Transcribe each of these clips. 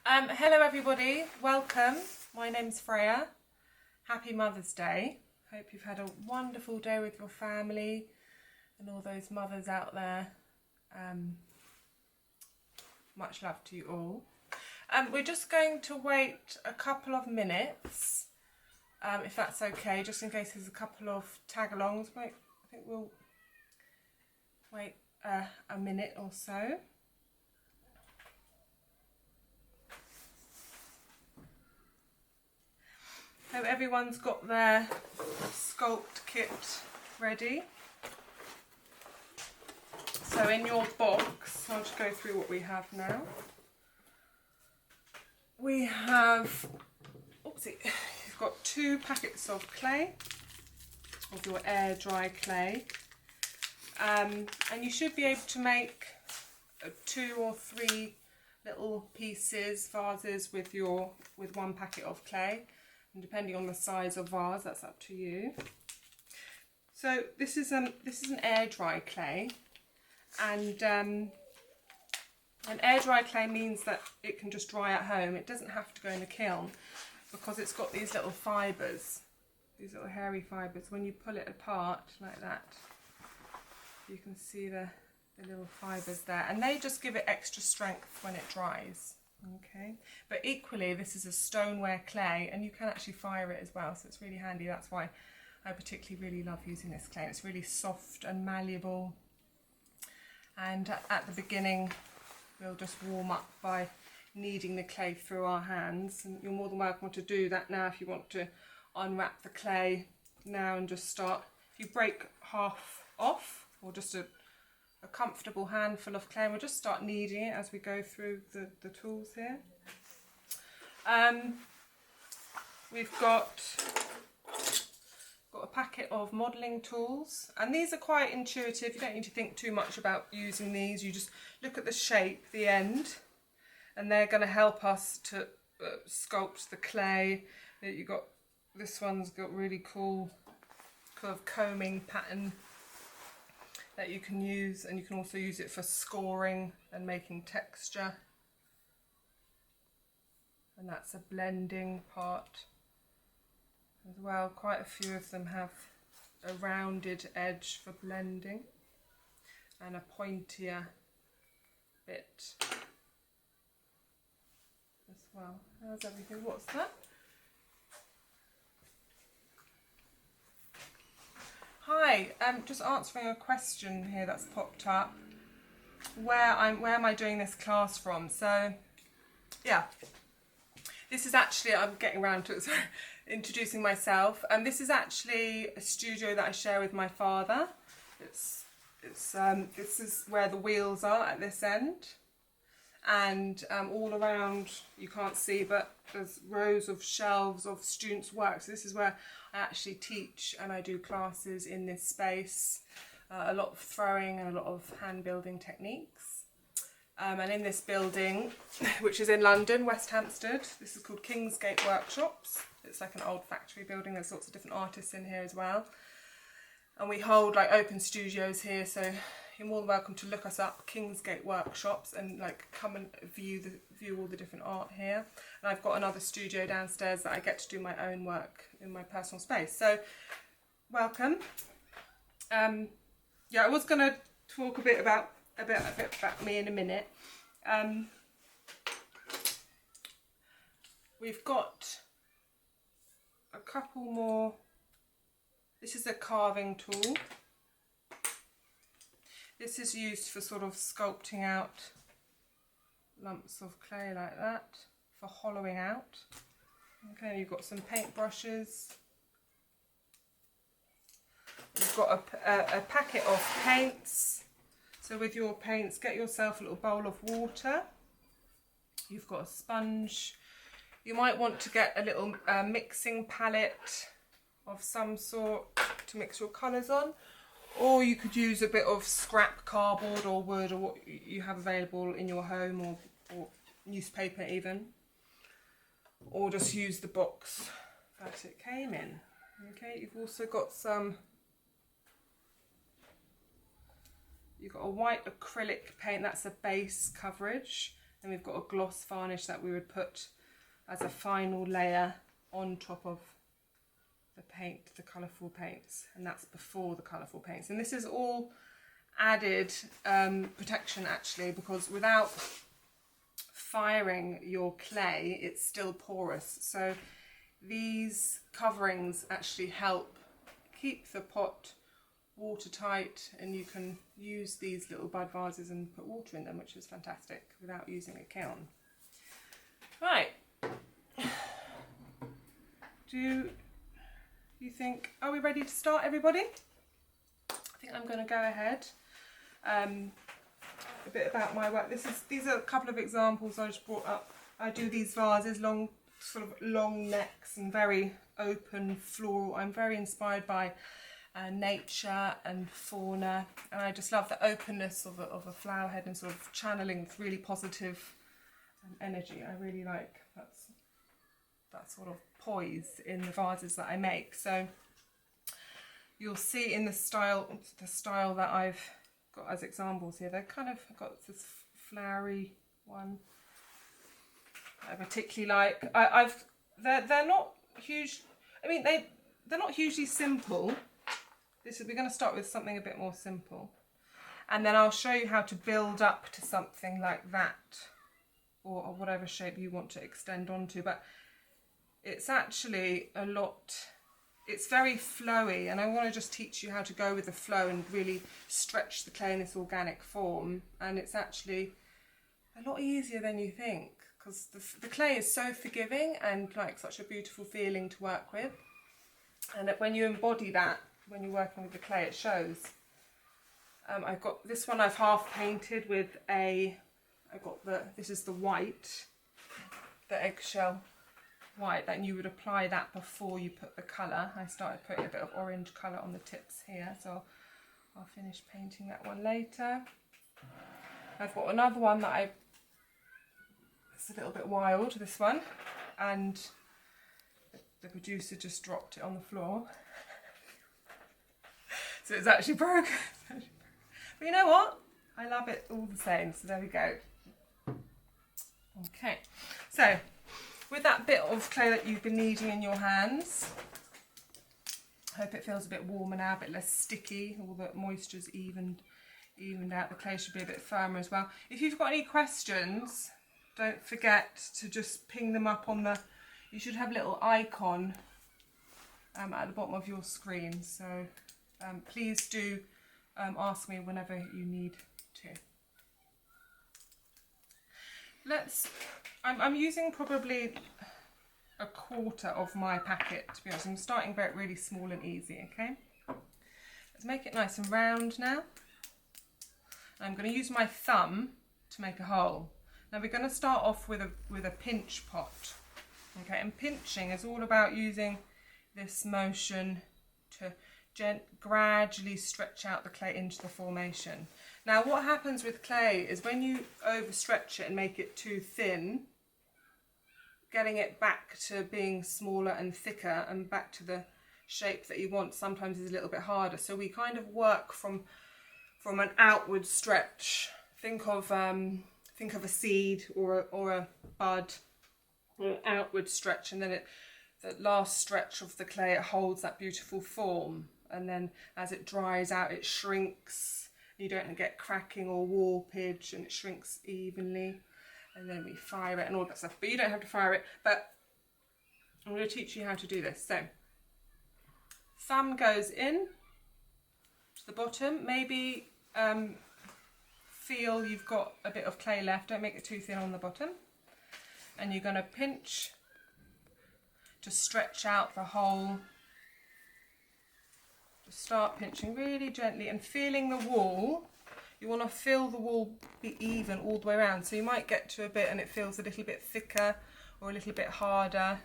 Hello everybody, welcome. My name's Freya. Happy Mother's Day. Hope you've had a wonderful day with your family and all those mothers out there. Much love to you all. We're just going to wait a couple of minutes, if that's okay, just in case there's a couple of tag-alongs. I think we'll wait a minute or so. Hope everyone's got their sculpt kit ready. So in your box, I'll just go through what we have now. We have, you've got 2 packets of clay, of your air dry clay. And you should be able to make 2 or 3 little pieces, vases with 1 packet of clay. And depending on the size of vase, that's up to you. So this is an air dry clay, and an air dry clay means that it can just dry at home. It doesn't have to go in the kiln because it's got these little fibres, these little hairy fibres. When you pull it apart like that, you can see the little fibres there, and they just give it extra strength when it dries. Okay, but equally this is a stoneware clay and you can actually fire it as well, so it's really handy. That's why I particularly really love using this clay. It's really soft and malleable, and at the beginning we'll just warm up by kneading the clay through our hands, and you're more than welcome to do that now if you want to unwrap the clay now and just start. If you break half off, or just a comfortable handful of clay, and we'll just start kneading it as we go through the tools here. We've got a packet of modelling tools, and these are quite intuitive. You don't need to think too much about using these. You just look at the shape, the end, and they're going to help us to sculpt the clay. You got, this one's got really cool kind of combing pattern that you can use, and you can also use it for scoring and making texture, and that's a blending part as well. Quite a few of them have a rounded edge for blending and a pointier bit as well. How's everything? What's that? Hi, just answering a question here that's popped up. Where am I doing this class from? So, yeah, this is actually, I'm getting around to it, so introducing myself. This is actually a studio that I share with my father. This is where the wheels are at this end, and all around you can't see, but there's rows of shelves of students' work. So this is where I actually teach and I do classes in this space. A lot of throwing and a lot of hand building techniques. And in this building, which is in London, West Hampstead, this is called Kingsgate Workshops. It's like an old factory building. There's lots of different artists in here as well. And we hold like open studios here, so you're more than welcome to look us up, Kingsgate Workshops, and like come and view all the different art here. And I've got another studio downstairs that I get to do my own work in my personal space. So welcome. Yeah, I was going to talk a bit about me in a minute. We've got a couple more. This is a carving tool. This is used for sort of sculpting out lumps of clay like that, for hollowing out. Okay, you've got some paint brushes. You've got a packet of paints. So with your paints, get yourself a little bowl of water. You've got a sponge. You might want to get a little mixing palette of some sort to mix your colours on. Or you could use a bit of scrap cardboard or wood, or what you have available in your home, or newspaper even. Or just use the box that it came in. Okay, you've also got you've got a white acrylic paint, that's a base coverage. Then we've got a gloss varnish that we would put as a final layer on top of the paint, the colourful paints, and that's before the colourful paints. And this is all added protection actually, because without firing your clay it's still porous, so these coverings actually help keep the pot watertight, and you can use these little bud vases and put water in them, which is fantastic, without using a kiln. Right, do you think, are we ready to start, everybody? I think I'm going to go ahead. A bit about my work. These are a couple of examples I just brought up. I do these vases, sort of long necks and very open floral. I'm very inspired by nature and fauna, and I just love the openness of a flower head and sort of channeling really positive energy. I really like that sort of poise in the vases that I make. So you'll see in the style that I've got as examples here, they're kind of got this flowery one I particularly like. They're not huge. I mean, they're not hugely simple. We're going to start with something a bit more simple, and then I'll show you how to build up to something like that, or whatever shape you want to extend onto. But it's actually it's very flowy, and I want to just teach you how to go with the flow and really stretch the clay in this organic form. And it's actually a lot easier than you think, because the clay is so forgiving and like such a beautiful feeling to work with. And that when you embody that, when you're working with the clay, it shows. I've got this one I've half painted with this is the white, the eggshell white, and you would apply that before you put the colour. I started putting a bit of orange colour on the tips here, so I'll finish painting that one later. I've got another one that it's a little bit wild, this one, and the producer just dropped it on the floor. So it's actually broken. But you know what? I love it all the same, so there we go. Okay, so with that bit of clay that you've been kneading in your hands, I hope it feels a bit warmer now, a bit less sticky, all the moisture's evened out. The clay should be a bit firmer as well. If you've got any questions, don't forget to just ping them up on you should have a little icon at the bottom of your screen, so please do ask me whenever you need to. I'm using probably a quarter of my packet, to be honest. I'm starting very really small and easy, okay? Let's make it nice and round now. I'm going to use my thumb to make a hole. Now we're going to start off with a pinch pot, okay? And pinching is all about using this motion to gradually stretch out the clay into the formation. Now what happens with clay is when you overstretch it and make it too thin, getting it back to being smaller and thicker and back to the shape that you want sometimes is a little bit harder. So we kind of work from an outward stretch. Think of a seed or a bud, or an outward stretch, and then the last stretch of the clay, it holds that beautiful form, and then as it dries out it shrinks. You don't get cracking or warpage, and it shrinks evenly, and then we fire it and all that stuff. But you don't have to fire it, but I'm going to teach you how to do this. So thumb goes in to the bottom. Maybe feel you've got a bit of clay left, don't make it too thin on the bottom, and you're going to pinch to stretch out the hole. Just start pinching really gently and feeling the wall. You want to feel the wall be even all the way around, so you might get to a bit and it feels a little bit thicker or a little bit harder.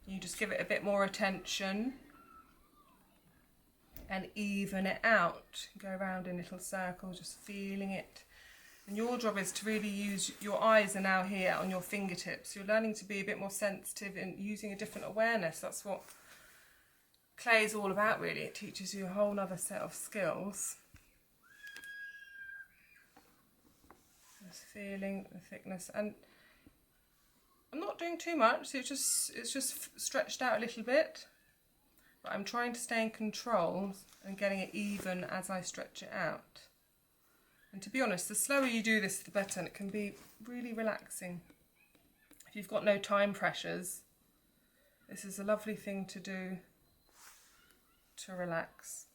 You just give it a bit more attention and even it out. Go around in little circles, just feeling it. And your job is to really use, your eyes are now here on your fingertips. You're learning to be a bit more sensitive and using a different awareness. That's what clay is all about, really. It teaches you a whole other set of skills. Just feeling the thickness, and I'm not doing too much, it's just stretched out a little bit, but I'm trying to stay in control and getting it even as I stretch it out. And to be honest, the slower you do this, the better, and it can be really relaxing. If you've got no time pressures, this is a lovely thing to do to relax.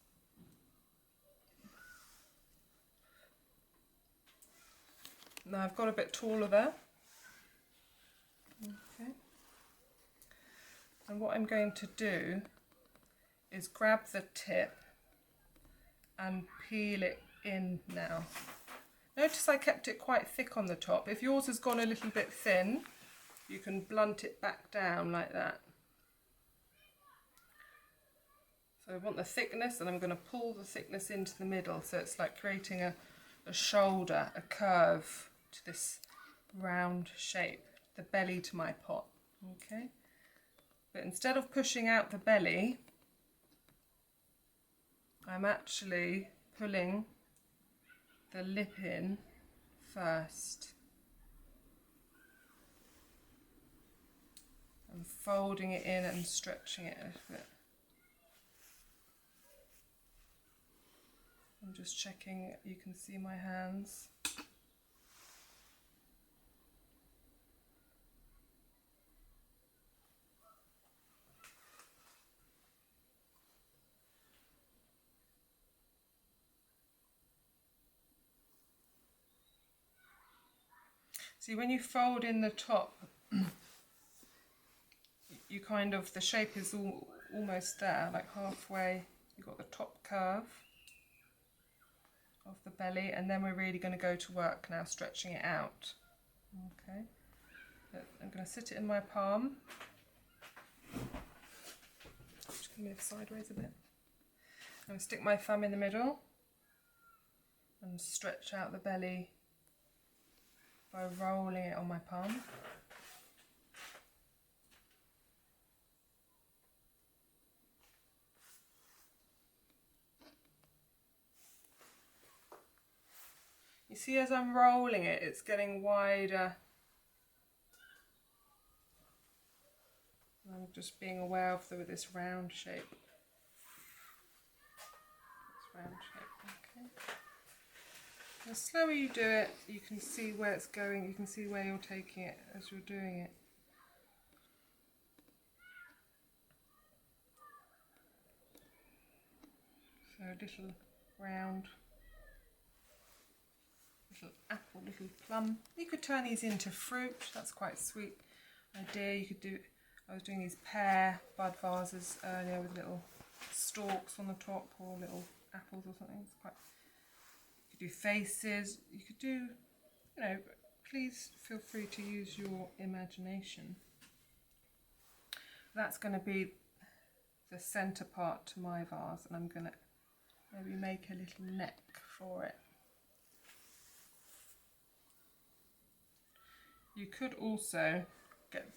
Now I've got a bit taller there. Okay. And what I'm going to do is grab the tip and peel it in now. Notice I kept it quite thick on the top. If yours has gone a little bit thin, you can blunt it back down like that. So I want the thickness, and I'm going to pull the thickness into the middle, so it's like creating a shoulder, a curve to this round shape, the belly to my pot. Okay, but instead of pushing out the belly, I'm actually pulling the lip in first and folding it in and stretching it a little bit. I'm just checking you can see my hands. See, when you fold in the top, you kind of, the shape is almost there, like halfway. You've got the top curve of the belly, and then we're really going to go to work now stretching it out. Okay, I'm going to sit it in my palm. Just going to move sideways a bit. I'm going to stick my thumb in the middle and stretch out the belly by rolling it on my palm. You see, as I'm rolling it, it's getting wider. I'm just being aware of this round shape. This round shape, okay. The slower you do it, you can see where it's going, you can see where you're taking it as you're doing it. So a little round, little apple, little plum. You could turn these into fruit, that's quite a sweet idea. You could do, I was doing these pear bud vases earlier with little stalks on the top, or little apples or something. It's quite, you could do faces, you could do, you know, please feel free to use your imagination. That's going to be the centre part to my vase, and I'm going to maybe make a little neck for it. You could also get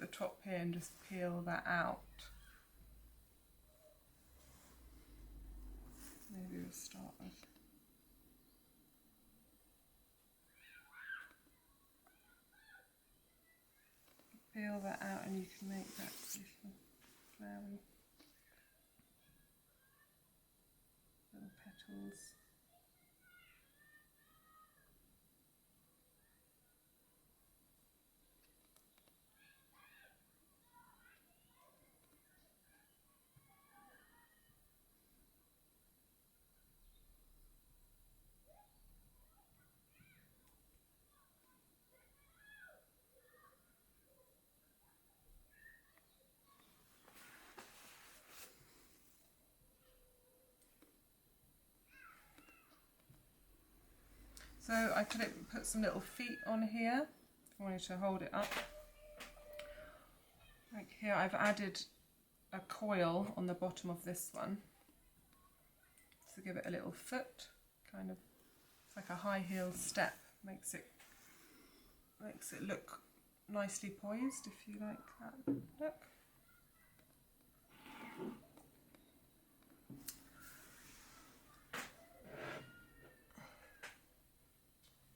the top here and just peel that out. Maybe we'll start with peel that out, and you can make that little flowery little petals. So I could put some little feet on here if I wanted to hold it up. Like here I've added a coil on the bottom of this one to give it a little foot, kind of, it's like a high heel step, makes it look nicely poised, if you like that look.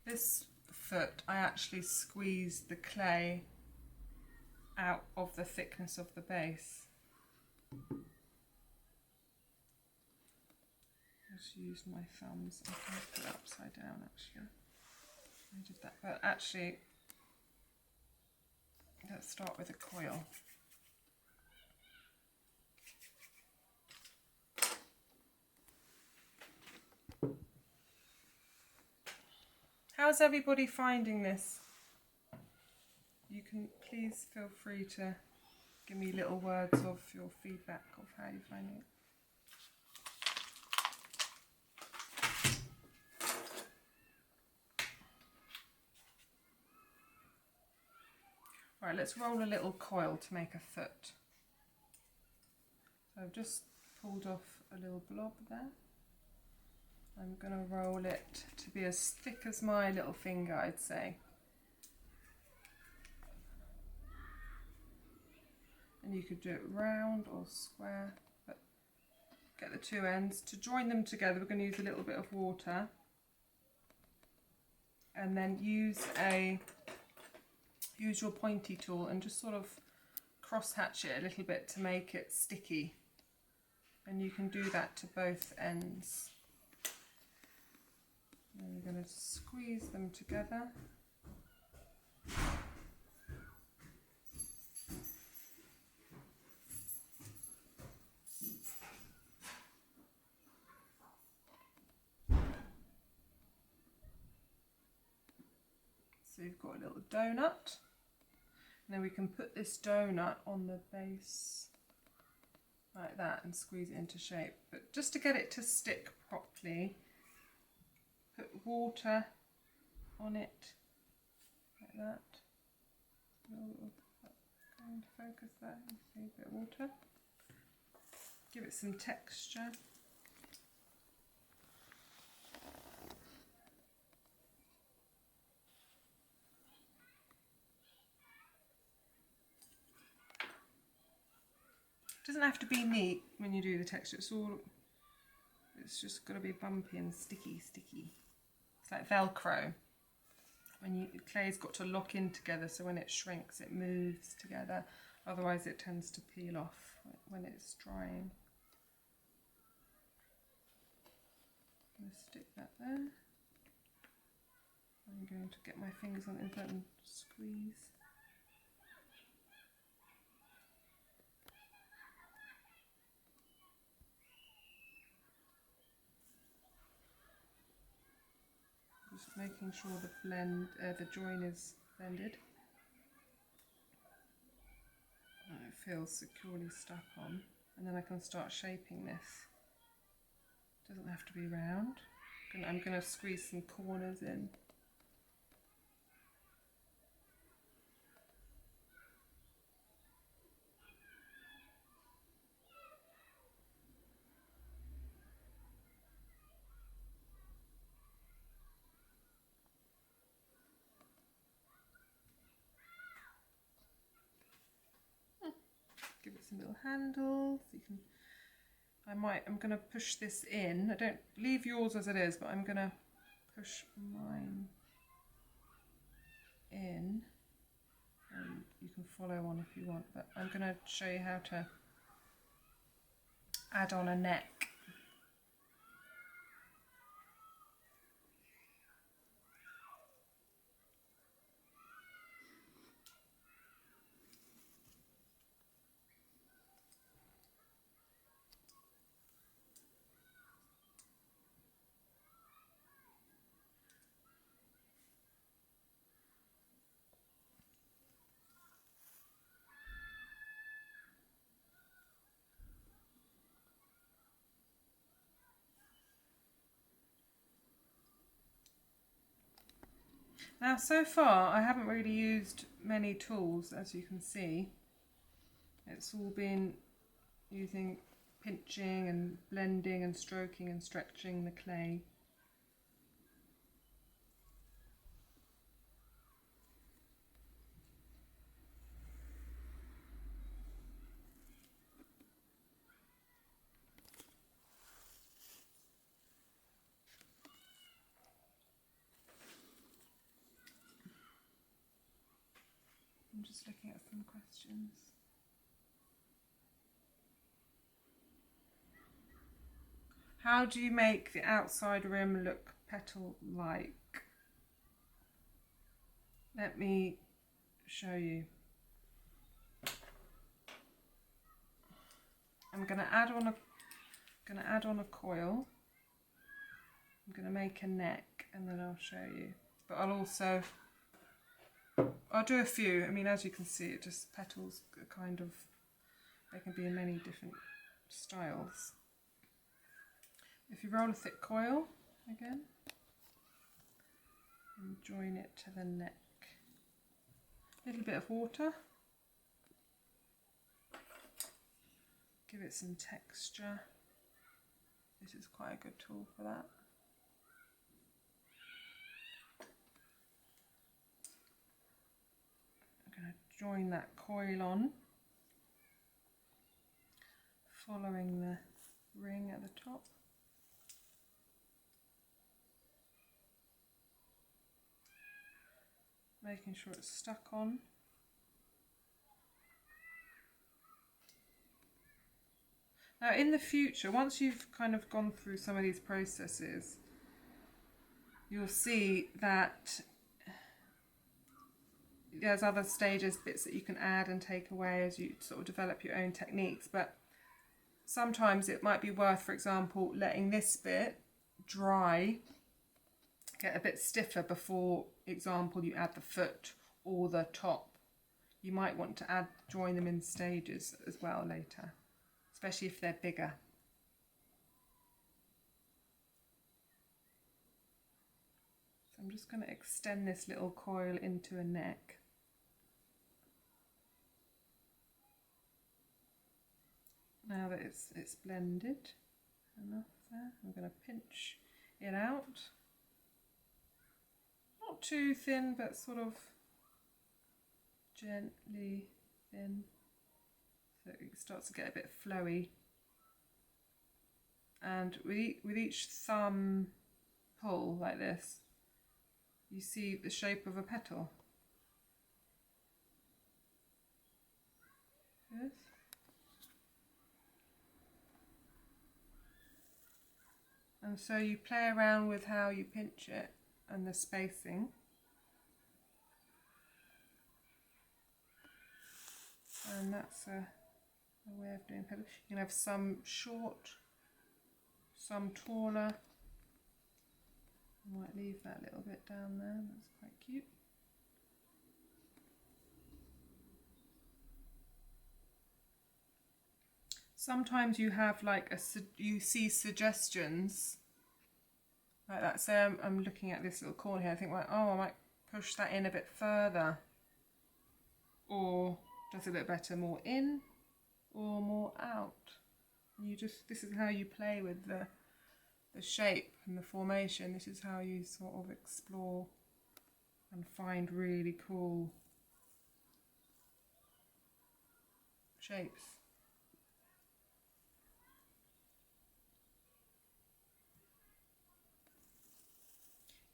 This foot, I actually squeeze the clay out of the thickness of the base. Just use my thumbs. I'm going to put it upside down actually. I did that, but actually, let's start with a coil. How's everybody finding this? You can please feel free to give me little words of your feedback of how you're finding it. Right, let's roll a little coil to make a foot. So I've just pulled off a little blob there. I'm going to roll it to be as thick as my little finger, I'd say. And you could do it round or square, but get the two ends. To join them together, we're going to use a little bit of water. And then use your pointy tool and just sort of cross hatch it a little bit to make it sticky. And you can do that to both ends. And we're going to squeeze them together. So you've got a little donut. And then we can put this donut on the base like that and squeeze it into shape. But just to get it to stick properly, put water on it like that. Going to focus there, you see a bit of water. Give it some texture. It doesn't have to be neat when you do the texture. It's just got to be bumpy and sticky. It's like Velcro. When clay's got to lock in together, so when it shrinks, it moves together. Otherwise, it tends to peel off when it's drying. I'm going to stick that there. I'm going to get my fingers on it and squeeze. Just making sure the join is blended. And it feels securely stuck on. And then I can start shaping this. Doesn't have to be round. I'm going to squeeze some corners in. Give it some little handles. You can. I'm going to push this in. I don't leave yours as it is, but I'm going to push mine in. And you can follow on if you want, but I'm going to show you how to add on a neck. Now so far I haven't really used many tools, as you can see. It's all been using pinching and blending and stroking and stretching the clay. just looking at some questions. How do you make the outside rim look petal-like? Let me show you. I'm going to add on a coil. I'm going to make a neck and then I'll show you. But I'll do a few. I mean, as you can see, it just petals are kind of, they can be in many different styles. If you roll a thick coil again and join it to the neck, a little bit of water, give it some texture. This is quite a good tool for that. I'm going to join that coil on, following the ring at the top. Making sure it's stuck on. Now in the future, once you've kind of gone through some of these processes, you'll see that there's other stages, bits that you can add and take away as you sort of develop your own techniques. But sometimes it might be worth, for example, letting this bit dry, get a bit stiffer before, example, you add the foot or the top. You might want to join them in stages as well later, especially if they're bigger. So I'm just going to extend this little coil into a neck. Now that it's blended enough there, I'm going to pinch it out. Not too thin, but sort of gently thin, so it starts to get a bit flowy. And with each thumb pull like this, you see the shape of a petal. Yes. And so you play around with how you pinch it and the spacing. And that's a way of doing petals. You can have some short, some taller. I might leave that little bit down there, that's quite cute. Sometimes you have like you see suggestions like that. Say I'm looking at this little corner here, I think, well, oh, I might push that in a bit further. Or does it look better more in or more out? And this is how you play with the shape and the formation. This is how you sort of explore and find really cool shapes.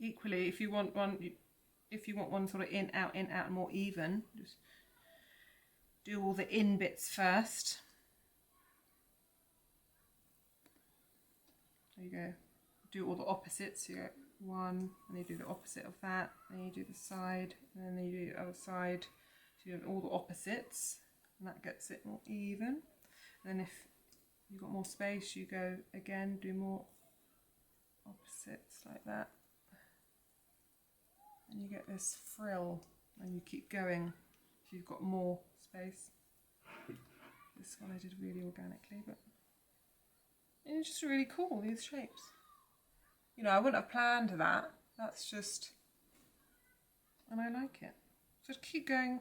Equally, if you want one sort of in, out, more even, just do all the in bits first. There you go. Do all the opposites. You go one, and you do the opposite of that, then you do the side, and then you do the other side. So you do all the opposites, and that gets it more even. And then if you've got more space, you go again, do more opposites like that. And you get this frill, and you keep going if you've got more space. This one I did really organically, but it's just really cool, these shapes. You know, I wouldn't have planned that. That's just, and I like it. So keep going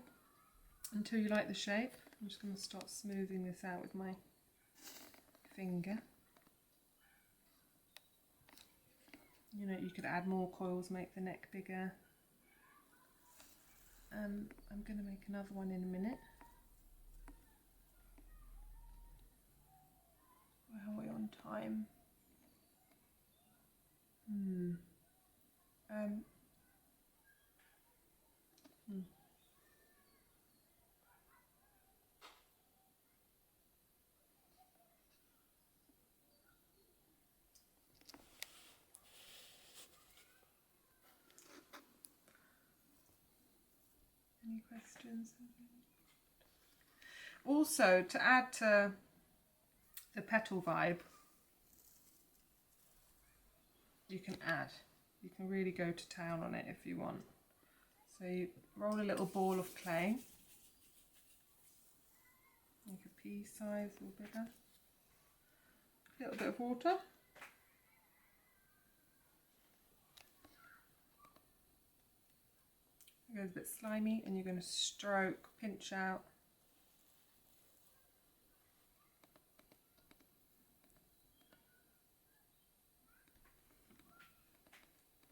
until you like the shape. I'm just going to start smoothing this out with my finger. You know, you could add more coils, make the neck bigger. I'm going to make another one in a minute. How are we on time? Any questions? Also, to add to the petal vibe, you can really go to town on it if you want. So you roll a little ball of clay, like a pea size or bigger, a little bit of water, it goes a bit slimy, and you're going to stroke, pinch out.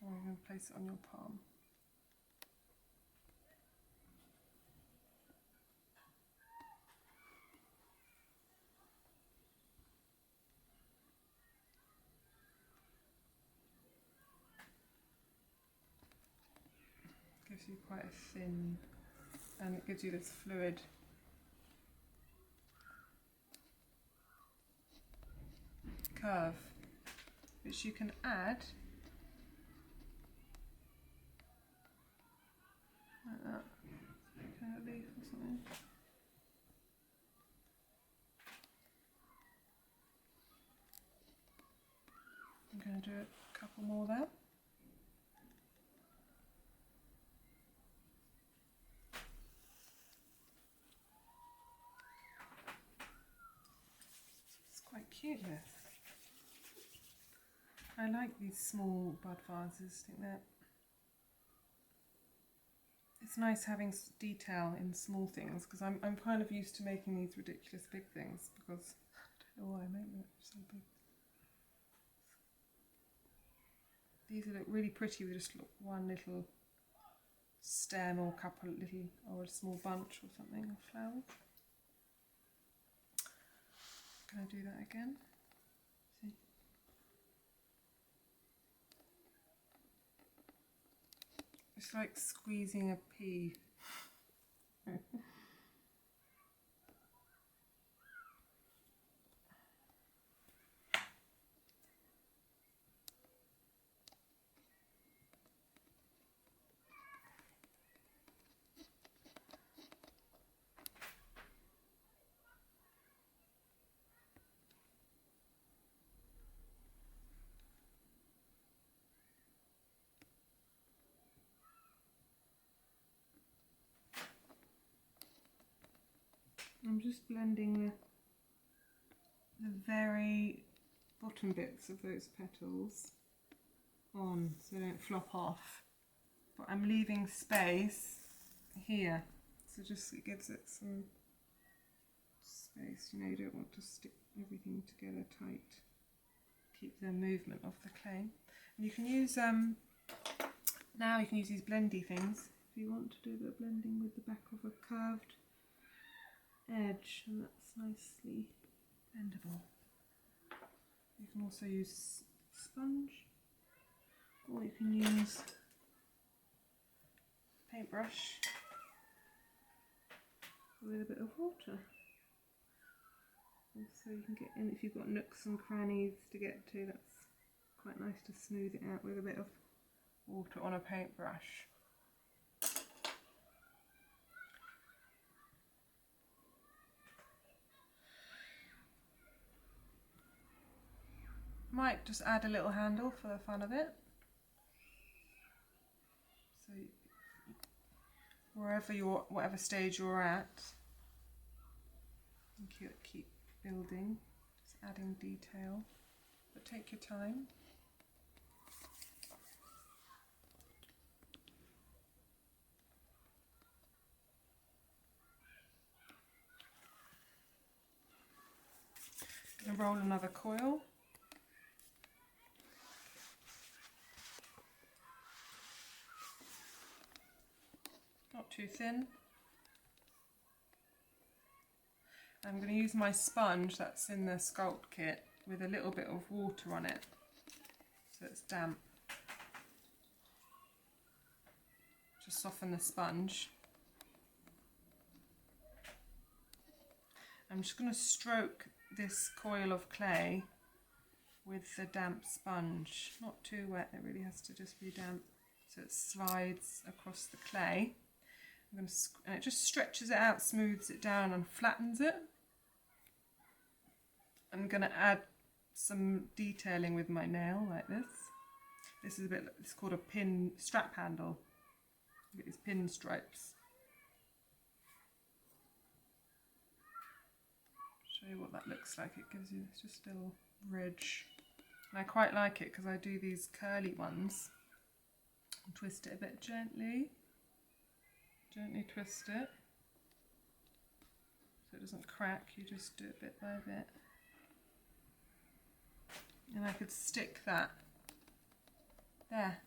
And you're going to place it on your palm. Gives you quite a thin, and it gives you this fluid. Curve, which you can add like that, like a leaf or something. I'm going to do a couple more there. It's quite cute, this. I like these small bud vases. I think that it's nice having detail in small things, because I'm kind of used to making these ridiculous big things, because I don't know why I make them so big. These look really pretty with just one little stem or couple little, or a small bunch or something of flowers. Can I do that again? See? It's like squeezing a pea. I'm just blending the very bottom bits of those petals on so they don't flop off, but I'm leaving space here, so just it gives it some space. You know, you don't want to stick everything together tight, keep the movement of the clay. And you can use now you can use these blendy things if you want to do a bit of blending with the back of a curved edge, and that's nicely blendable. You can also use sponge, or you can use paintbrush with a bit of water. Also you can get in, if you've got nooks and crannies to get to, that's quite nice to smooth it out with a bit of water on a paintbrush. Might just add a little handle for the fun of it. So whatever stage you're at, you keep building, just adding detail, but take your time. I'm going to roll another coil. Not too thin. I'm going to use my sponge that's in the Sculpt kit with a little bit of water on it, so it's damp. Just soften the sponge. I'm just going to stroke this coil of clay with the damp sponge. Not too wet, it really has to just be damp, so it slides across the clay. and it just stretches it out, smooths it down and flattens it. I'm going to add some detailing with my nail like this. This is a bit, it's called a pin strap handle. Look at these pin stripes. Show you what that looks like. It gives you just a little ridge. And I quite like it because I do these curly ones. And twist it a bit gently. Gently twist it. So it doesn't crack, you just do it bit by bit. And I could stick that there.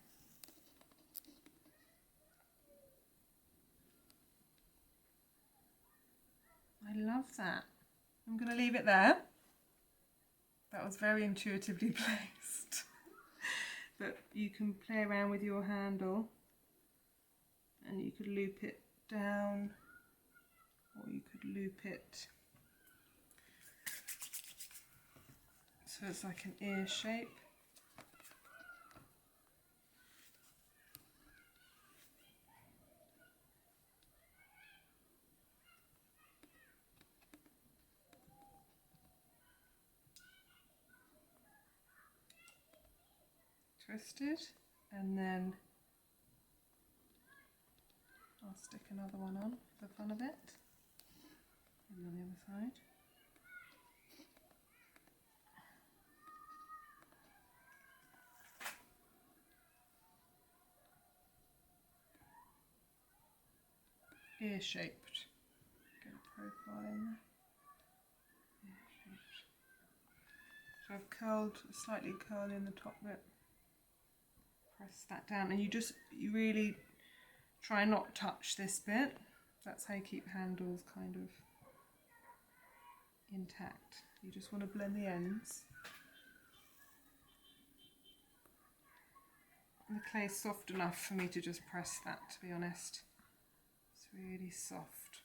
I love that. I'm going to leave it there. That was very intuitively placed. But you can play around with your handle and you could loop it down, or you could loop it so it's like an ear shape. Twisted, and then I'll stick another one on for the fun of it, and on the other side. Ear shaped. Get a profile in there. Ear shaped. So I've curled, slightly curl in the top bit. Press that down, and you really try not touch this bit. That's how you keep handles kind of intact. You just want to blend the ends. And the clay's soft enough for me to just press that, to be honest. It's really soft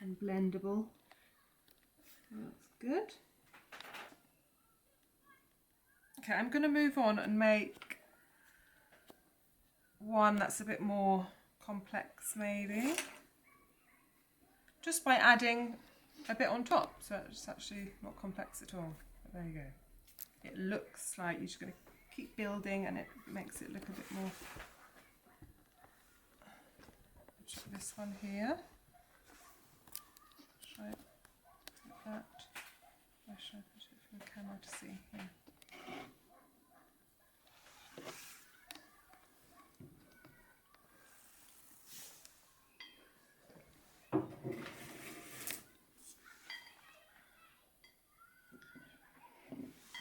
and blendable. That's good. Okay, I'm going to move on and make one that's a bit more complex, maybe, just by adding a bit on top, so it's actually not complex at all. But there you go. It looks like you're just going to keep building, and it makes it look a bit more. Check this one here. Should I put that? Where should I put it for the camera to see? Here.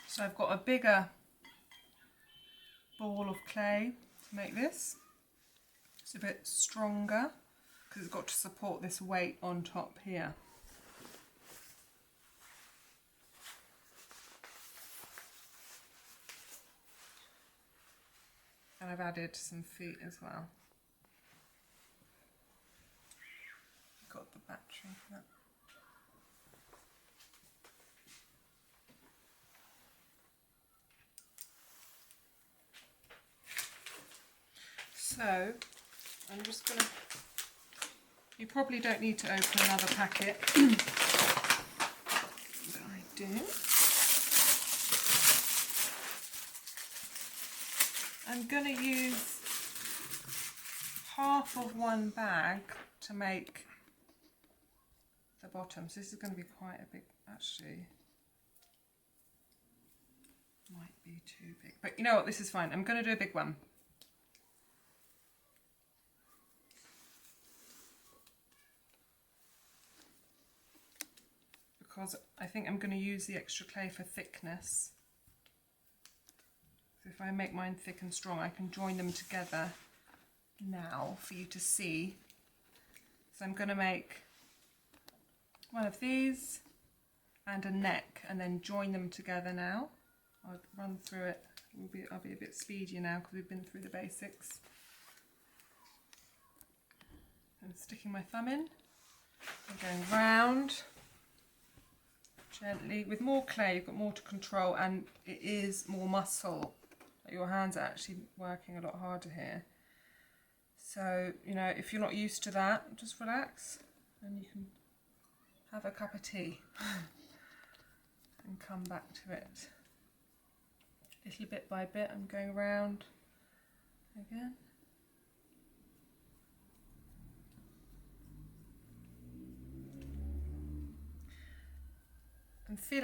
So I've got a bigger ball of clay to make this. It's a bit stronger because it's got to support this weight on top here. And I've added some feet as well. Got the battery for that. So I'm just going to, you probably don't need to open another packet, but I do. I'm going to use half of one bag to make the bottom. So this is going to be quite a big, actually, might be too big. But you know what, this is fine. I'm going to do a big one. Because I think I'm going to use the extra clay for thickness. So if I make mine thick and strong, I can join them together now for you to see. So I'm going to make one of these and a neck, and then join them together now. I'll run through it. I'll be a bit speedier now because we've been through the basics. I'm sticking my thumb in and going round. Gently, with more clay you've got more to control, and it is more muscle. Your hands are actually working a lot harder here. So, you know, if you're not used to that, just relax and you can have a cup of tea and come back to it. Little bit by bit, I'm going around again.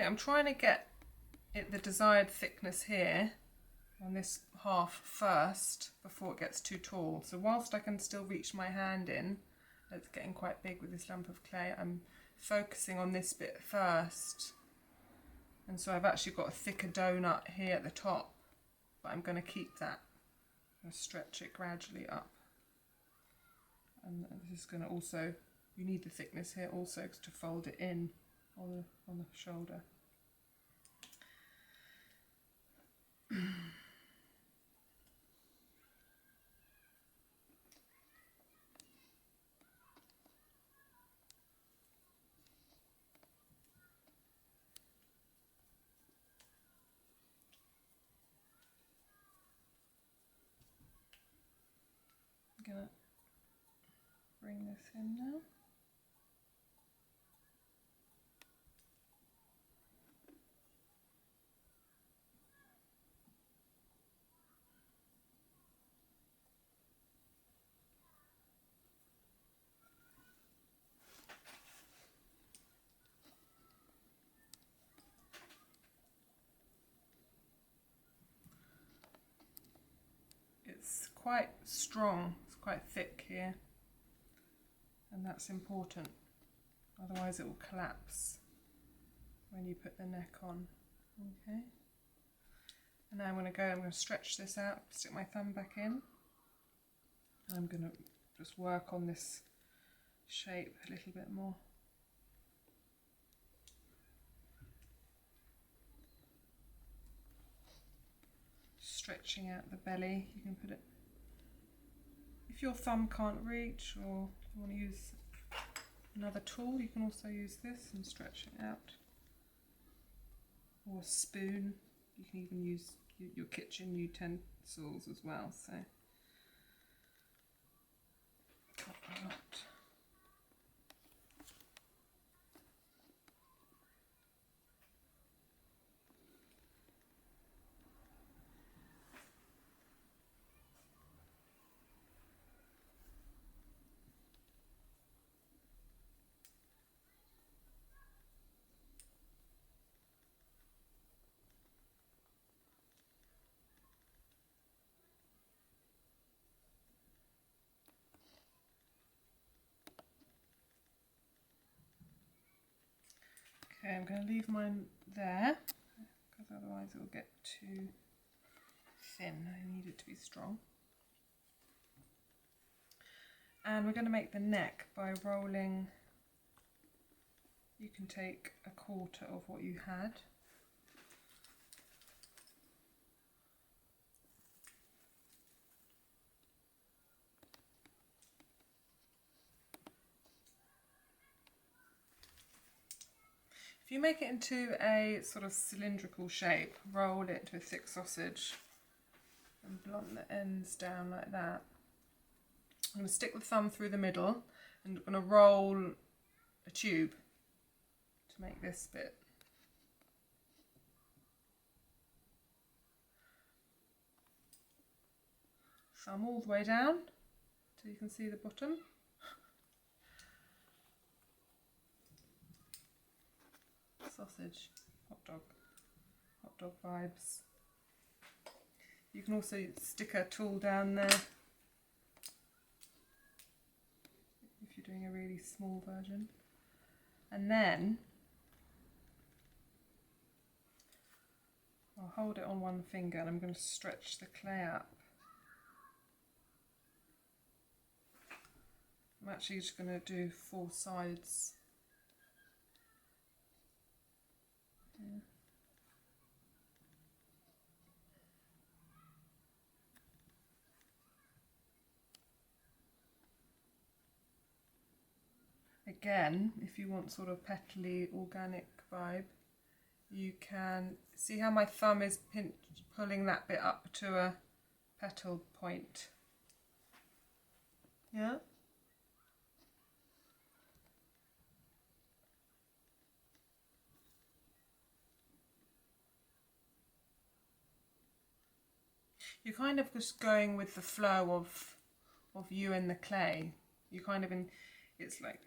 I'm trying to get it the desired thickness here on this half first before it gets too tall. So whilst I can still reach my hand in, it's getting quite big with this lump of clay, I'm focusing on this bit first. And so I've actually got a thicker donut here at the top, but I'm going to keep that and stretch it gradually up. And this is going to also, you need the thickness here also to fold it in on the shoulder. I'm going to bring this in now. It's quite strong, it's quite thick here, and that's important, otherwise it will collapse when you put the neck on. Okay, and now I'm going to stretch this out, stick my thumb back in, and I'm going to just work on this shape a little bit more. Stretching out the belly, you can put it, if your thumb can't reach or you want to use another tool, you can also use this and stretch it out. Or a spoon, you can even use your kitchen utensils as well, so got a lot. Okay, I'm going to leave mine there because otherwise it will get too thin. I need it to be strong. And we're going to make the neck by rolling. You can take a quarter of what you had. If you make it into a sort of cylindrical shape, roll it into a thick sausage and blunt the ends down like that. I'm going to stick the thumb through the middle and I'm going to roll a tube to make this bit. Thumb all the way down so you can see the bottom. Sausage, hot dog vibes. You can also stick a tool down there if you're doing a really small version. And then I'll hold it on one finger and I'm going to stretch the clay up. I'm actually just going to do 4 sides. Yeah. Again, if you want sort of petally organic vibe, you can see how my thumb is pulling that bit up to a petal point. Yeah. You're kind of just going with the flow of you and the clay. You kind of it's like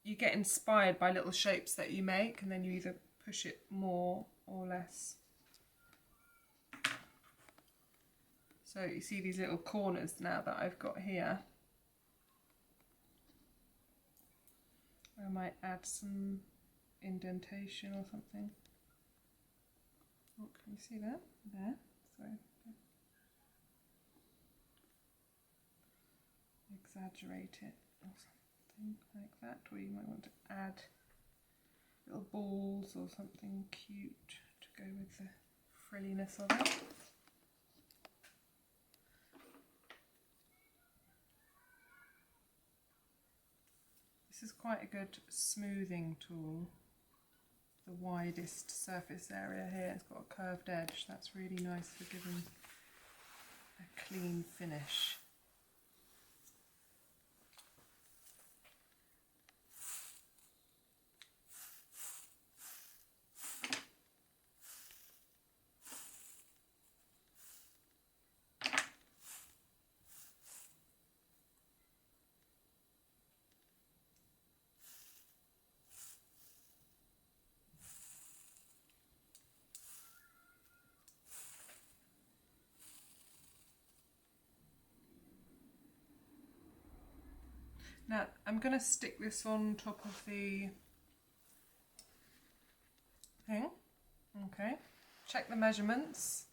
you get inspired by little shapes that you make, and then you either push it more or less. So you see these little corners now that I've got here. I might add some indentation or something. Oh, can you see that? There. Sorry. Exaggerate it or something like that, or you might want to add little balls or something cute to go with the frilliness of it. This is quite a good smoothing tool. The widest surface area here, it's got a curved edge. That's really nice for giving a clean finish. Now I'm going to stick this on top of the thing. Okay, check the measurements.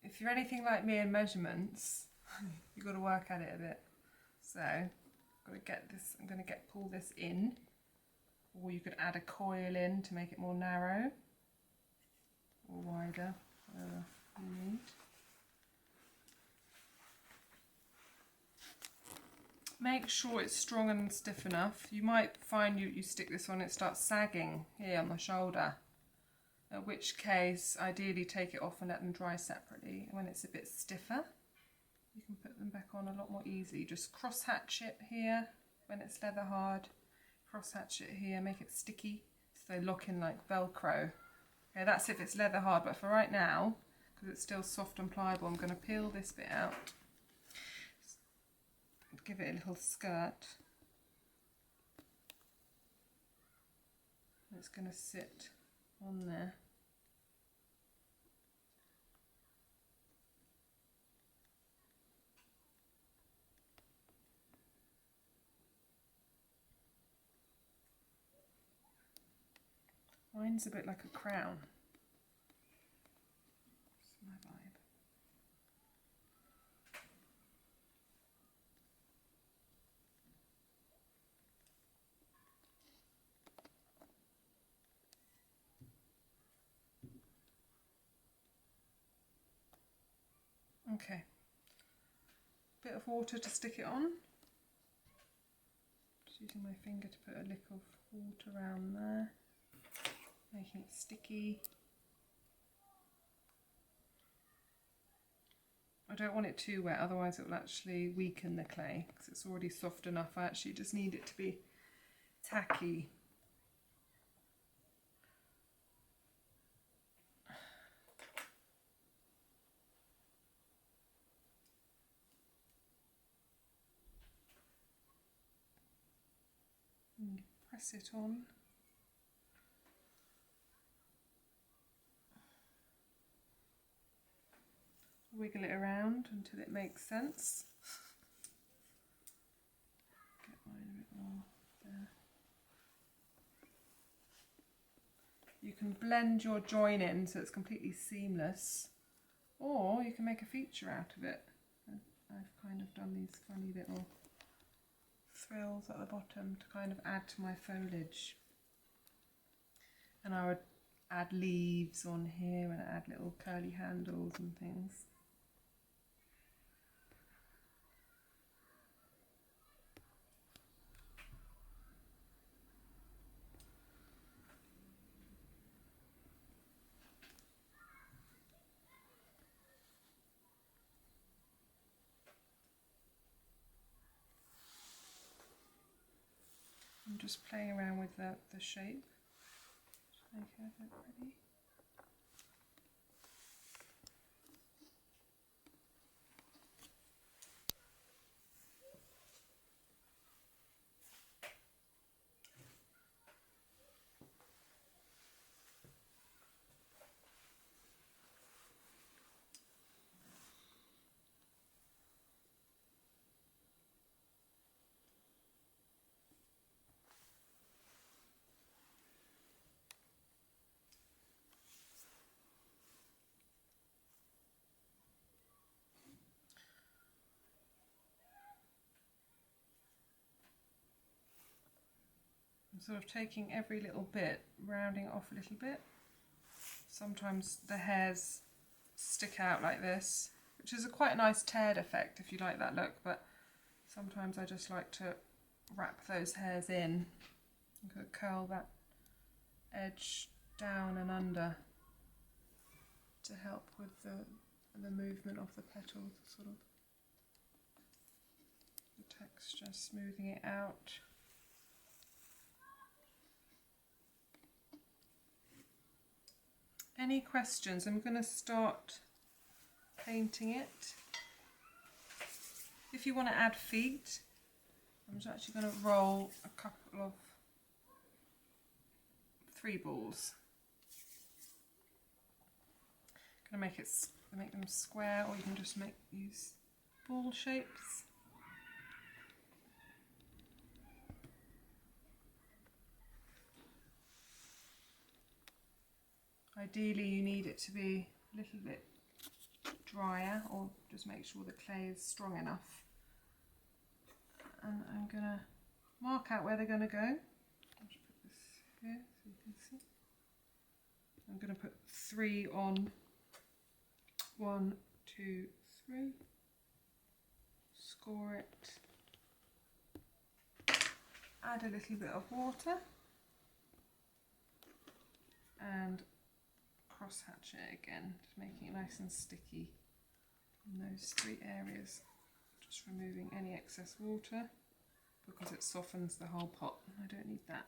If you're anything like me in measurements, you've got to work at it a bit. So I've got to get this, I'm going to pull this in, or you could add a coil in to make it more narrow or wider, whatever you need. Make sure it's strong and stiff enough. You might find you stick this on, it starts sagging here on the shoulder. In which case, ideally take it off and let them dry separately. And when it's a bit stiffer, you can put them back on a lot more easily. Just cross hatch it here when it's leather hard. Cross hatch it here, make it sticky so they lock in like Velcro. Okay, that's if it's leather hard, but for right now, because it's still soft and pliable, I'm going to peel this bit out. Give it a little skirt. It's going to sit on there. Mine's a bit like a crown. That's my vibe. Okay, bit of water to stick it on. Just using my finger to put a lick of water around there, making it sticky. I don't want it too wet, otherwise it will actually weaken the clay, because it's already soft enough. I actually just need it to be tacky. Press it on. Wiggle it around until it makes sense. Get mine a bit more there. You can blend your join in so it's completely seamless, or you can make a feature out of it. I've kind of done these funny little frills at the bottom to kind of add to my foliage. And I would add leaves on here and add little curly handles and things. I'm just playing around with the shape to make it a bit pretty. Sort of taking every little bit, rounding it off a little bit. Sometimes the hairs stick out like this, which is a quite nice teared effect if you like that look, but sometimes I just like to wrap those hairs in. I'm going to curl that edge down and under to help with the movement of the petals, sort of the texture, smoothing it out. Any questions? I'm going to start painting it. If you want to add feet, I'm just actually going to roll a couple of 3 balls. I'm going to make them square, or you can just use ball shapes. Ideally you need it to be a little bit drier, or just make sure the clay is strong enough. And I'm going to mark out where they're going to go. I'll just put this here so you can see. I'm going to put 3 on. 1, 2, 3. Score it. Add a little bit of water. And cross hatch it again, just making it nice and sticky in those 3 areas. Just removing any excess water because it softens the whole pot. I don't need that.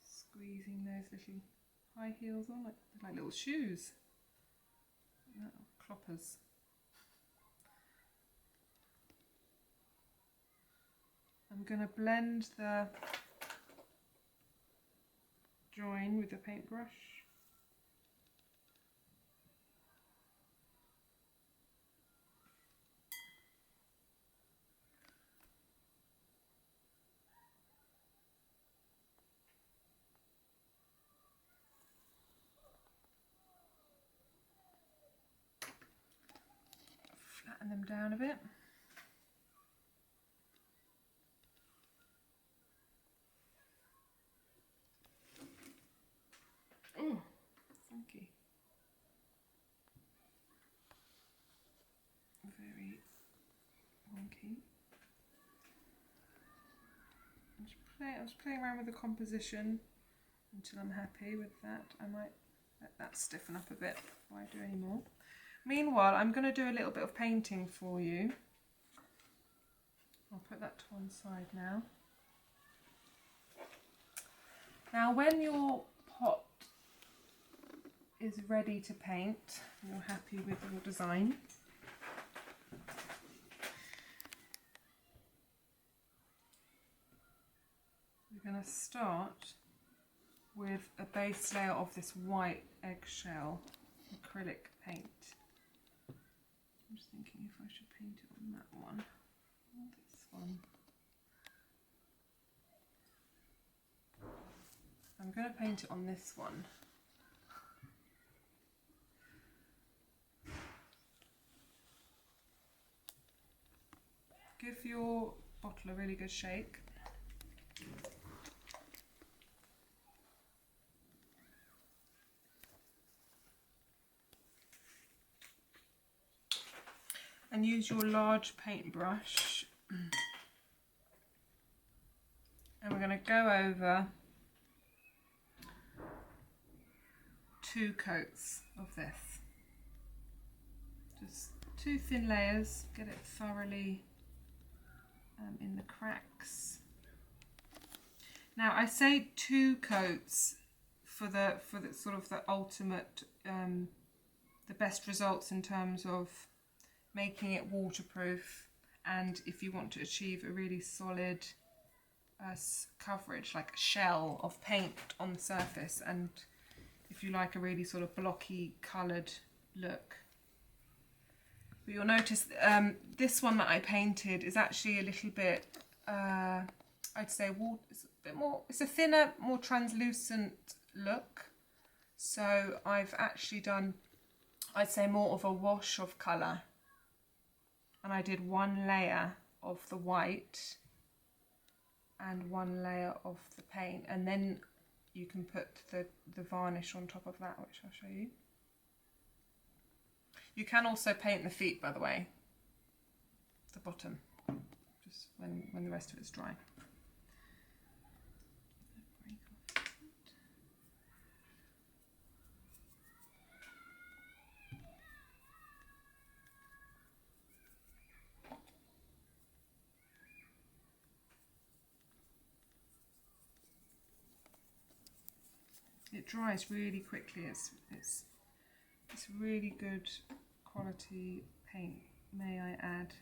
Squeezing those little high heels on, like little shoes. Little cloppers. I'm going to blend the join with the paintbrush. Flatten them down a bit. Oh, funky. Very wonky. I was playing around with the composition until I'm happy with that. I might let that stiffen up a bit before I do any more. Meanwhile, I'm going to do a little bit of painting for you. I'll put that to one side now. Now, when your pot is ready to paint, and you're happy with your design, we're going to start with a base layer of this white eggshell acrylic paint. I'm just thinking if I should paint it on that one or this one. I'm going to paint it on this one. Give your bottle a really good shake. And use your large paintbrush. And we're going to go over 2 coats of this. Just 2 thin layers, get it thoroughly in the cracks. Now I say 2 coats for the sort of the ultimate, the best results in terms of making it waterproof, and if you want to achieve a really solid coverage, like a shell of paint on the surface, and if you like a really sort of blocky coloured look. But you'll notice this one that I painted is actually a little bit, I'd say it's a bit more, it's a thinner, more translucent look. So I've actually done, I'd say, more of a wash of colour. And I did 1 layer of the white and 1 layer of the paint. And then you can put the varnish on top of that, which I'll show you. You can also paint the feet, by the way, the bottom, just when the rest of it's dry. It dries really quickly. It's really good quality paint, may I add.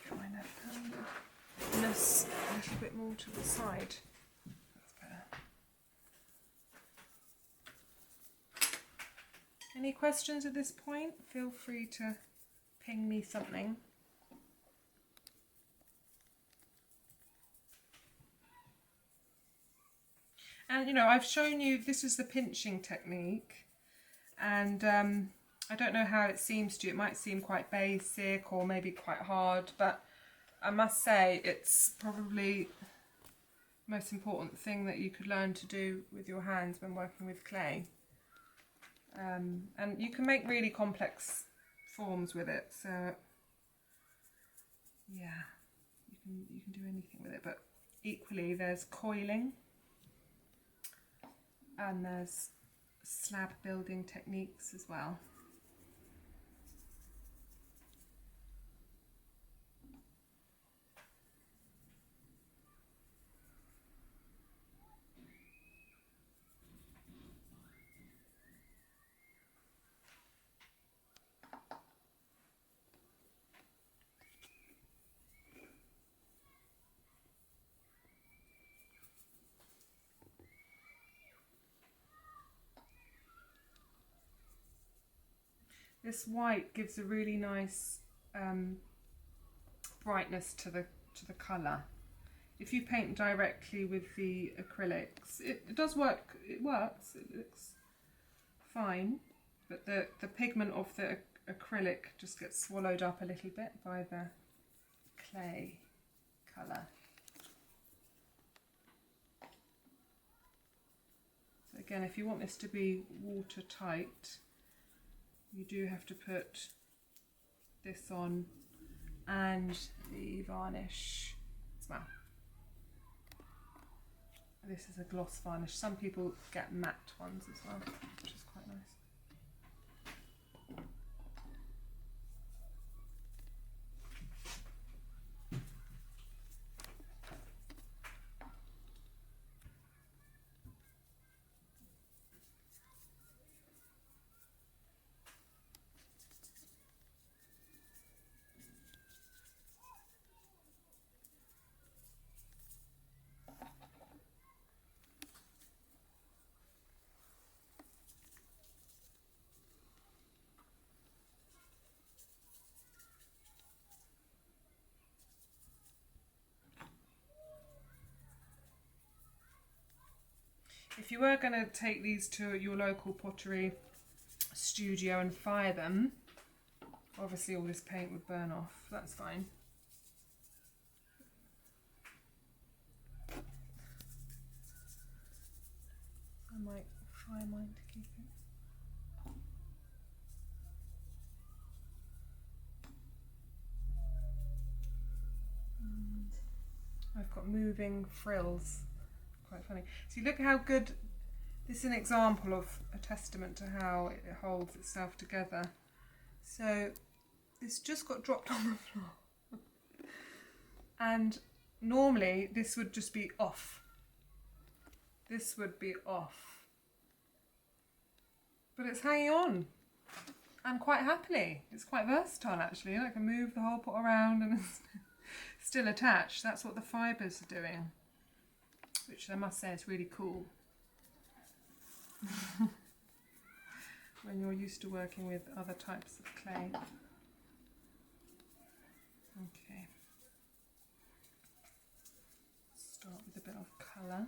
Get my left-handedness a little bit more to the side. That's better. Any questions at this point? Feel free to ping me something. And you know, I've shown you, this is the pinching technique, and I don't know how it seems to you. It might seem quite basic or maybe quite hard, but I must say it's probably the most important thing that you could learn to do with your hands when working with clay. And you can make really complex forms with it, so yeah, you can do anything with it. But equally, there's coiling and there's slab building techniques as well. This white gives a really nice brightness to the colour. If you paint directly with the acrylics, it does work. It works. It looks fine, but the pigment of the acrylic just gets swallowed up a little bit by the clay colour. So again, if you want this to be watertight, you do have to put this on and the varnish as well. This is a gloss varnish. Some people get matte ones as well, which is quite nice. If you were going to take these to your local pottery studio and fire them, obviously all this paint would burn off. That's fine. I might fire mine to keep it. I've got moving frills. Quite funny. See, look how good This is an example of a testament to how it holds itself together. So it's just got dropped on the floor. And normally this would just be off. This would be off. But it's hanging on. And quite happily. It's quite versatile actually. I can move the whole pot around and it's still attached. That's what the fibres are doing. Which I must say is really cool. When you're used to working with other types of clay. Okay. Start with a bit of colour.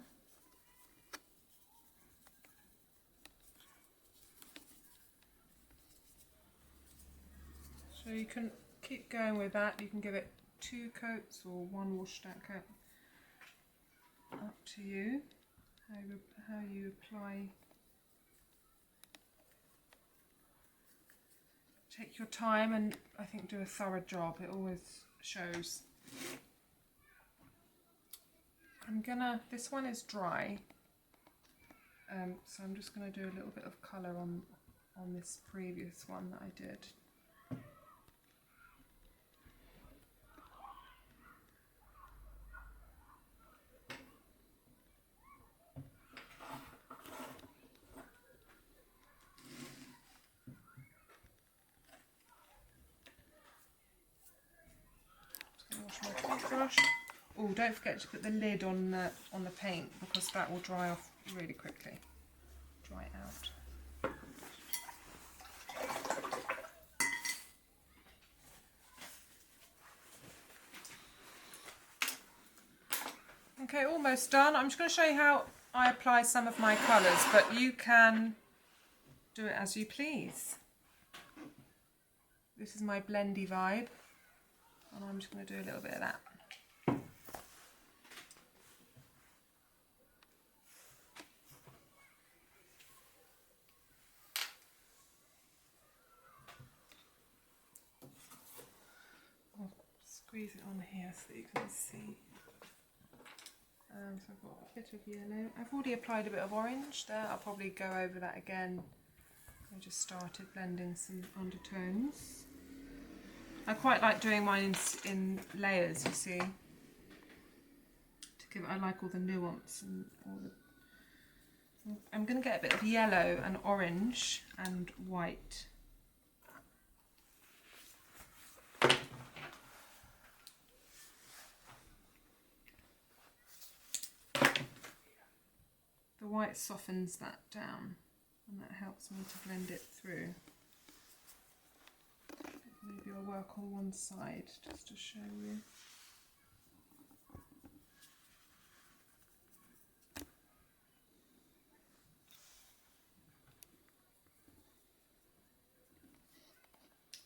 So you can keep going with that. You can give it 2 coats or 1 wash stamp coat. Up to you. How you apply. Take your time and I think do a thorough job. It always shows. This one is dry. So I'm just going to do a little bit of colour on this previous one that I did. Oh, don't forget to put the lid on the paint because that will dry off really quickly. Dry it out. Okay, almost done. I'm just going to show you how I apply some of my colours, but you can do it as you please. This is my blendy vibe, and I'm just going to do a little bit of that. Squeeze it on here so that you can see. So I've got a bit of yellow. I've already applied a bit of orange there. I'll probably go over that again. I just started blending some undertones. I quite like doing mine in layers, you see. I like all the nuance and all the. I'm going to get a bit of yellow and orange and white. The white softens that down and that helps me to blend it through. Maybe I'll work on one side just to show you.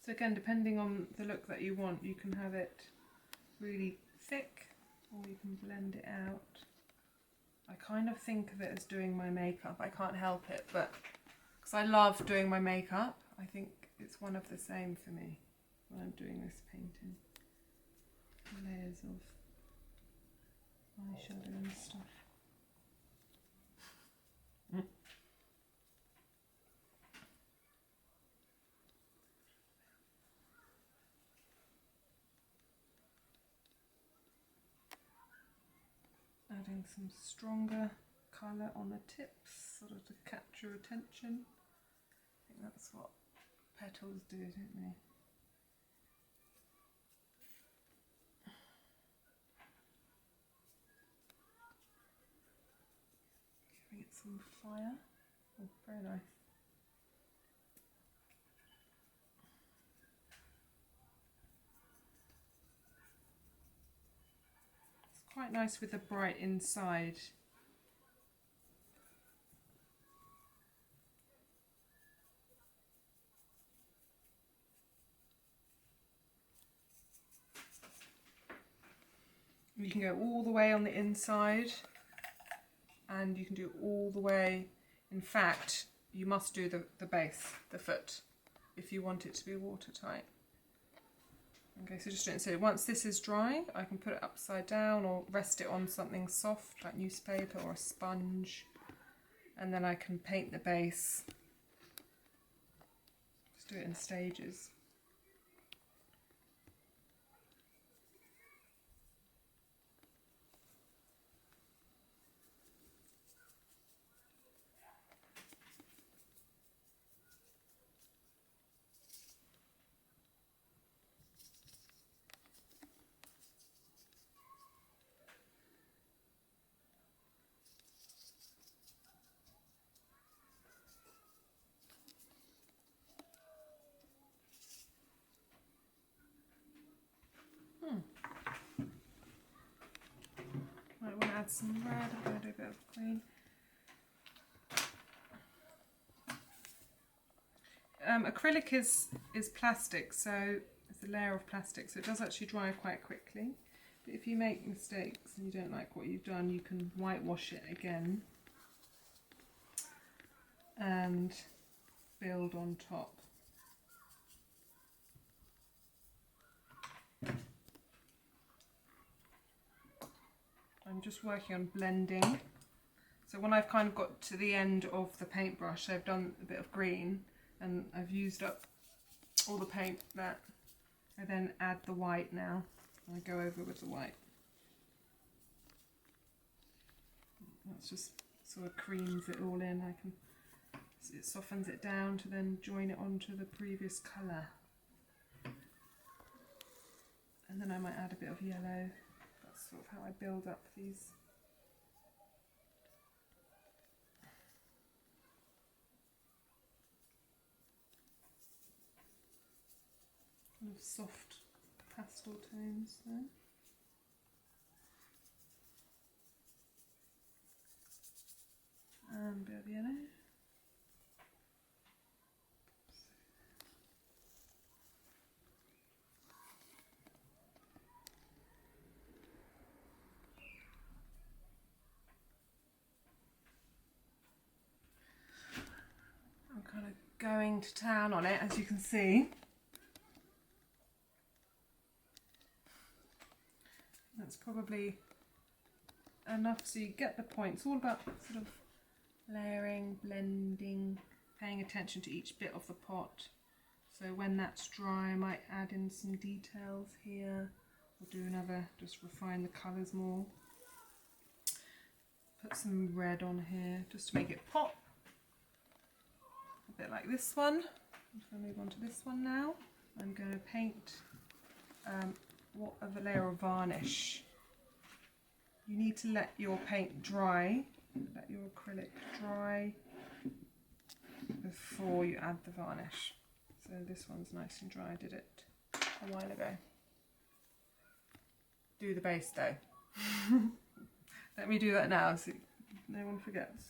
So again, depending on the look that you want, you can have it really thick or you can blend it out. I kind of think of it as doing my makeup. I can't help it, but because I love doing my makeup, I think it's one of the same for me when I'm doing this painting. Layers of eyeshadow and stuff. Adding some stronger colour on the tips, sort of to capture attention. I think that's what petals do, don't they? Giving it some fire. Oh, very nice. Quite nice with the bright inside. You can go all the way on the inside and you can do all the way. In fact, you must do the base, the foot, if you want it to be watertight. Okay, so just doing so once this is dry, I can put it upside down or rest it on something soft like newspaper or a sponge, and then I can paint the base. Just do it in stages. Might want to add some red. I'm going to do a bit of green. Acrylic is plastic, so it's a layer of plastic, so it does actually dry quite quickly. But if you make mistakes and you don't like what you've done, you can whitewash it again and build on top. I'm just working on blending. So when I've kind of got to the end of the paintbrush, I've done a bit of green and I've used up all the paint that I then add the white now. I go over with the white. That's just sort of creams it all in. It softens it down to then join it onto the previous colour. And then I might add a bit of yellow. That's sort of how I build up these. Kind of soft pastel tones there. And a bit of yellow. I'm kind of going to town on it, as you can see. That's probably enough so you get the point. It's all about sort of layering, blending, paying attention to each bit of the pot. So when that's dry, I might add in some details here, or do another, just refine the colours more. Put some red on here just to make it pop. A bit like this one. I'm just going to move on to this one now. I'm going to paint what of a layer of varnish. You need to let your paint dry, let your acrylic dry before you add the varnish. So this one's nice and dry. I did it a while ago. Do the base though. Let me do that now so no one forgets.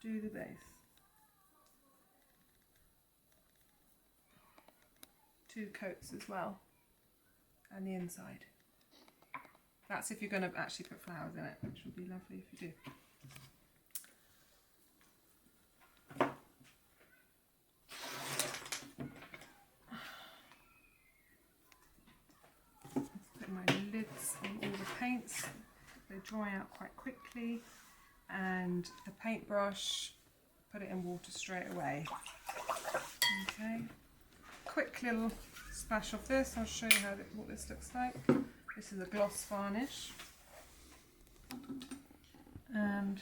Do the base. 2 coats as well, and the inside. That's if you're going to actually put flowers in it, which would be lovely if you do. Put my lids on all the paints. They dry out quite quickly, and the paintbrush, put it in water straight away. Okay. Quick little splash of this. I'll show you what this looks like. This is a gloss varnish, and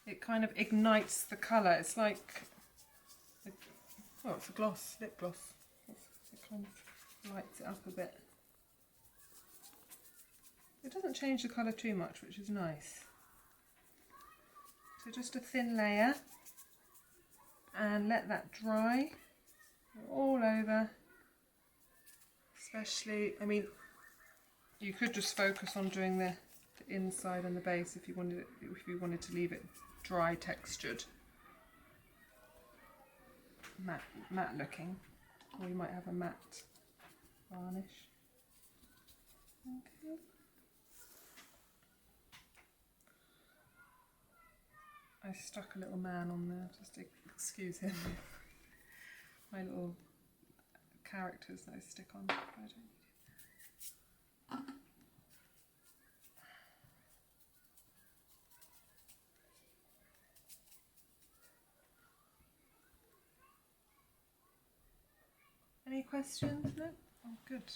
it kind of ignites the colour. It's like, it's a gloss, lip gloss. It kind of lights it up a bit. It doesn't change the colour too much, which is nice. So just a thin layer, and let that dry all over. Especially, I mean, you could just focus on doing the inside and the base if you wanted to leave it dry textured, matte looking, or you might have a matte varnish. Okay. I stuck a little man on there, just to excuse him. My little characters that I stick on. I don't need it. Any questions? No? Oh, good.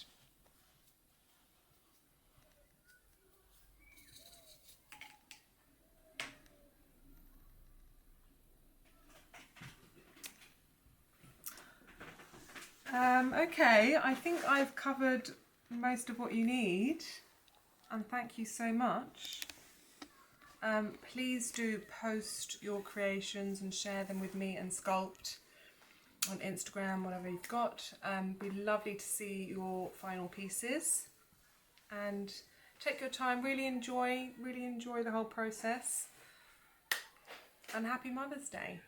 Okay, I think I've covered most of what you need, and thank you so much. Please do post your creations and share them with me and Sculpt on Instagram, whatever you've got. It'd be lovely to see your final pieces, and take your time, really enjoy the whole process, and happy Mother's Day.